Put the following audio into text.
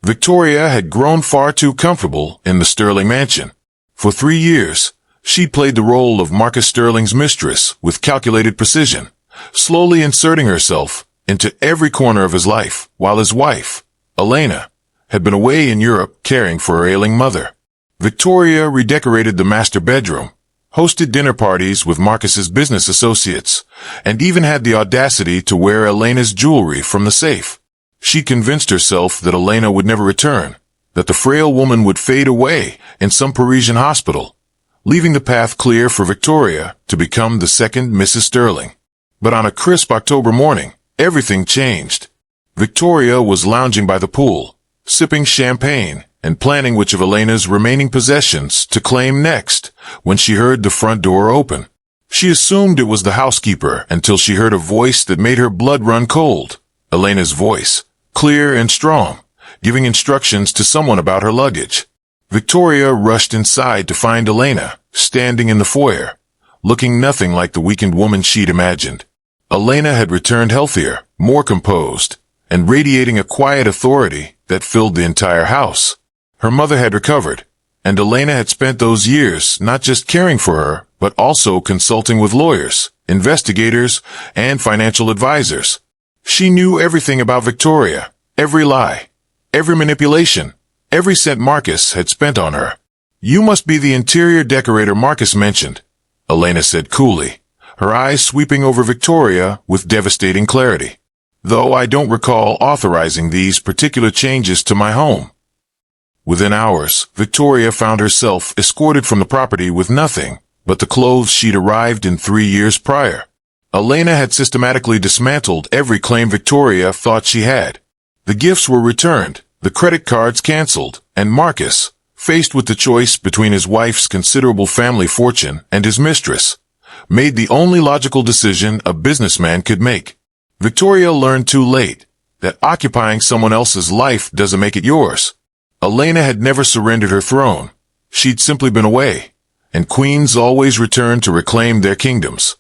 Victoria had grown far too comfortable in the Sterling mansion. For 3 years, she played the role of Marcus Sterling's mistress with calculated precision, slowly inserting herself into every corner of his life, while his wife, Elena, had been away in Europe caring for her ailing mother. Victoria redecorated the master bedroom, hosted dinner parties with Marcus's business associates, and even had the audacity to wear Elena's jewelry from the safe. She convinced herself that Elena would never return, that the frail woman would fade away in some Parisian hospital, leaving the path clear for Victoria to become the second Mrs. Sterling. But on a crisp October morning, everything changed. Victoria was lounging by the pool, sipping champagne and planning which of Elena's remaining possessions to claim next, when she heard the front door open. She assumed it was the housekeeper until she heard a voice that made her blood run cold. Elena's voice, clear and strong, giving instructions to someone about her luggage. Victoria rushed inside to find Elena, standing in the foyer, looking nothing like the weakened woman she'd imagined. Elena had returned healthier, more composed, and radiating a quiet authority that filled the entire house. Her mother had recovered, and Elena had spent those years not just caring for her, but also consulting with lawyers, investigators, and financial advisors. She knew everything about Victoria, every lie, every manipulation, every cent Marcus had spent on her. "You must be the interior decorator Marcus mentioned," Elena said coolly, her eyes sweeping over Victoria with devastating clarity. "Though I don't recall authorizing these particular changes to my home." Within hours, Victoria found herself escorted from the property with nothing but the clothes she'd arrived in 3 years prior. Elena had systematically dismantled every claim Victoria thought she had. The gifts were returned, the credit cards canceled, and Marcus, faced with the choice between his wife's considerable family fortune and his mistress, made the only logical decision a businessman could make. Victoria learned too late that occupying someone else's life doesn't make it yours. Elena had never surrendered her throne. She'd simply been away, and queens always returned to reclaim their kingdoms.